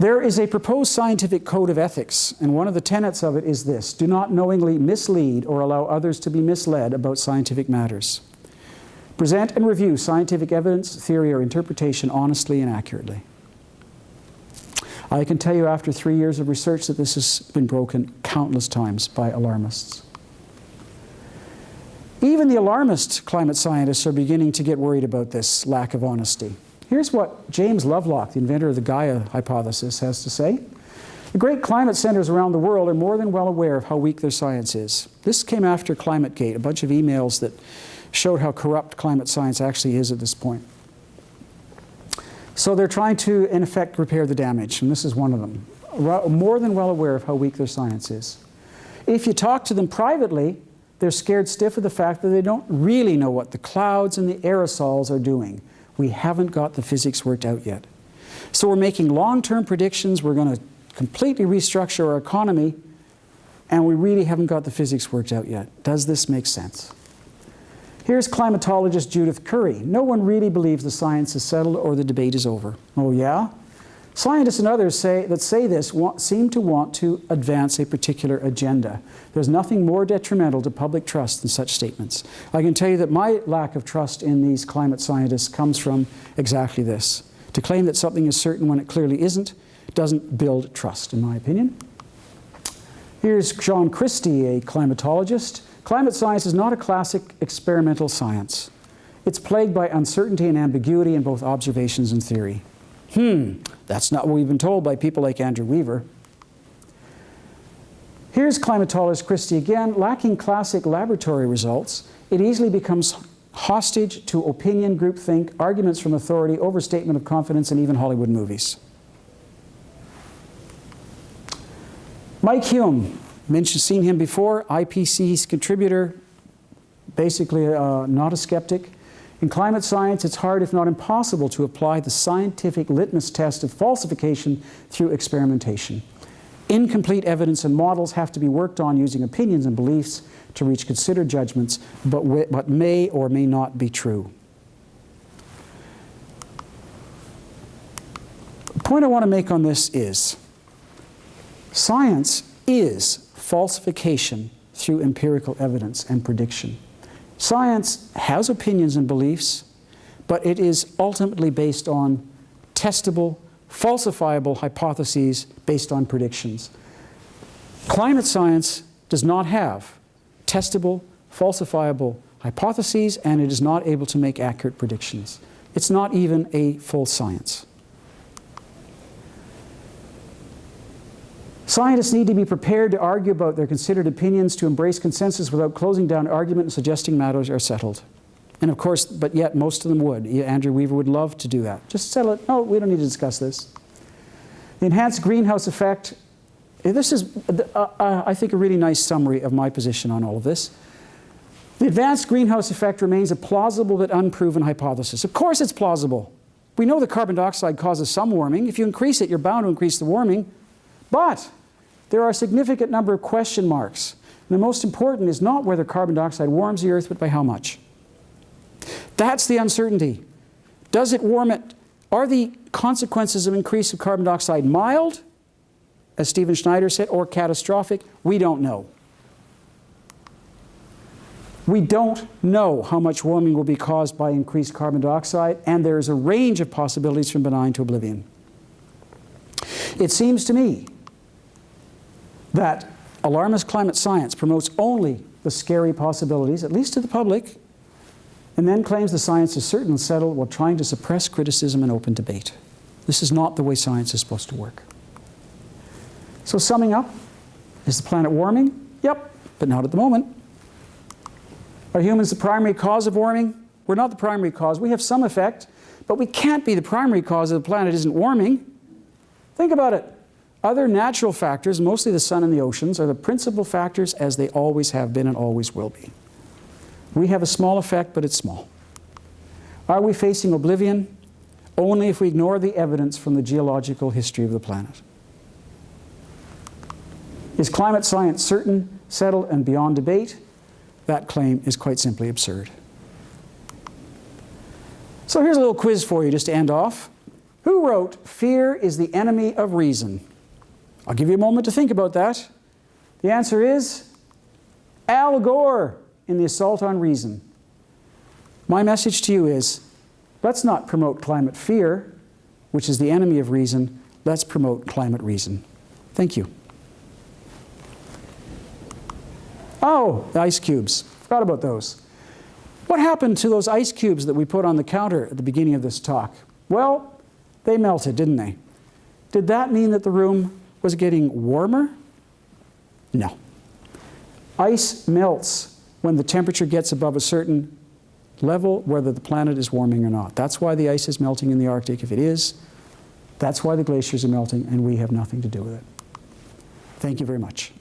There is a proposed scientific code of ethics, and one of the tenets of it is this: do not knowingly mislead or allow others to be misled about scientific matters. Present and review scientific evidence, theory, or interpretation honestly and accurately. I can tell you after 3 years of research that this has been broken countless times by alarmists. Even the alarmist climate scientists are beginning to get worried about this lack of honesty. Here's what James Lovelock, the inventor of the Gaia hypothesis, has to say. The great climate centers around the world are more than well aware of how weak their science is. This came after ClimateGate, a bunch of emails that showed how corrupt climate science actually is at this point. So they're trying to, in effect, repair the damage, and this is one of them. More than well aware of how weak their science is. If you talk to them privately, they're scared stiff of the fact that they don't really know what the clouds and the aerosols are doing. We haven't got the physics worked out yet. So we're making long-term predictions. We're going to completely restructure our economy, and we really haven't got the physics worked out yet. Does this make sense? Here's climatologist Judith Curry. No one really believes the science is settled or the debate is over. Oh yeah? Scientists and others that say this seem to want to advance a particular agenda. There's nothing more detrimental to public trust than such statements. I can tell you that my lack of trust in these climate scientists comes from exactly this. To claim that something is certain when it clearly isn't doesn't build trust, in my opinion. Here's John Christie, a climatologist. Climate science is not a classic experimental science. It's plagued by uncertainty and ambiguity in both observations and theory. That's not what we've been told by people like Andrew Weaver. Here's climatologist Christie again. Lacking classic laboratory results, it easily becomes hostage to opinion, groupthink, arguments from authority, overstatement of confidence, and even Hollywood movies. Mike Hume, seen him before, IPCC's contributor, basically not a skeptic. In climate science, it's hard, if not impossible, to apply the scientific litmus test of falsification through experimentation. Incomplete evidence and models have to be worked on using opinions and beliefs to reach considered judgments, but what may or may not be true. The point I want to make on this is, science is falsification through empirical evidence and prediction. Science has opinions and beliefs, but it is ultimately based on testable, falsifiable hypotheses based on predictions. Climate science does not have testable, falsifiable hypotheses, and it is not able to make accurate predictions. It's not even a full science. Scientists need to be prepared to argue about their considered opinions, to embrace consensus without closing down argument and suggesting matters are settled. And of course, but yet most of them would. Andrew Weaver would love to do that. Just settle it. No, we don't need to discuss this. The enhanced greenhouse effect. This is, I think, a really nice summary of my position on all of this. The advanced greenhouse effect remains a plausible but unproven hypothesis. Of course it's plausible. We know that carbon dioxide causes some warming. If you increase it, you're bound to increase the warming. But there are a significant number of question marks. And the most important is not whether carbon dioxide warms the Earth, but by how much. That's the uncertainty. Does it warm it? Are the consequences of increase of carbon dioxide mild, as Stephen Schneider said, or catastrophic? We don't know. We don't know how much warming will be caused by increased carbon dioxide, and there is a range of possibilities from benign to oblivion. It seems to me that alarmist climate science promotes only the scary possibilities, at least to the public, and then claims the science is certain and settled while trying to suppress criticism and open debate. This is not the way science is supposed to work. So summing up, is the planet warming? Yep, but not at the moment. Are humans the primary cause of warming? We're not the primary cause. We have some effect, but we can't be the primary cause of the planet isn't warming. Think about it. Other natural factors, mostly the sun and the oceans, are the principal factors, as they always have been and always will be. We have a small effect, but it's small. Are we facing oblivion? Only if we ignore the evidence from the geological history of the planet. Is climate science certain, settled, and beyond debate? That claim is quite simply absurd. So here's a little quiz for you just to end off. Who wrote, "Fear is the enemy of reason"? I'll give you a moment to think about that. The answer is Al Gore in The Assault on Reason. My message to you is, let's not promote climate fear, which is the enemy of reason. Let's promote climate reason. Thank you. Oh, the ice cubes. Forgot about those. What happened to those ice cubes that we put on the counter at the beginning of this talk? Well, they melted, didn't they? Did that mean that the room was getting warmer? No. Ice melts when the temperature gets above a certain level, whether the planet is warming or not. That's why the ice is melting in the Arctic if it is. That's why the glaciers are melting, and we have nothing to do with it. Thank you very much.